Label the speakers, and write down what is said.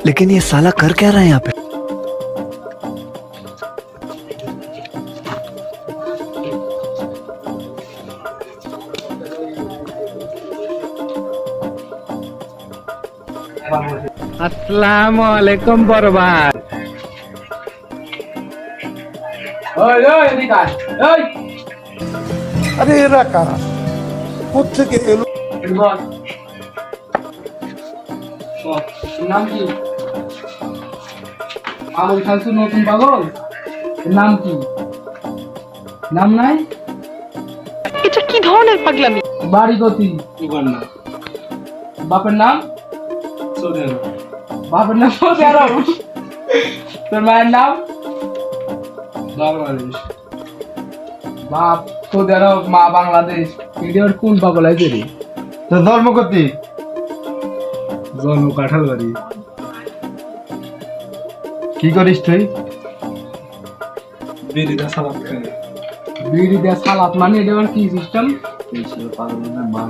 Speaker 1: लेकिन ये साला कर क्या रहा है यहाँ पे?
Speaker 2: আসসালামু আলাইকুম বরবাদ। ওই ওই এদিকে আয়। ওই
Speaker 3: আরে এরা কারা, কোত্থেকে এলো?
Speaker 2: বল। নাম কি? আবুল খালসু নতুন পাগল। নাম কি? নাম নাই?
Speaker 4: এটা কি ধরনের পাগলামি?
Speaker 2: বাড়ি গতি উগান্ডা। বাপের নাম? সৌদি আরব। বাপের নাম সৌদি আরব। তোর মায়ের নাম? বাংলাদেশ। বাপ সৌদি আরব, মা বাংলাদেশ। এটার কোন পাগল আছে রে?
Speaker 3: তোর ধর্ম কতি?
Speaker 2: জন্ম কাঁঠালবাড়ি।
Speaker 3: কি করিস তুই?
Speaker 2: বিড়ি দেয়া সালাত মানে এটা আবার কি সিস্টেম?
Speaker 3: পাগল না, মান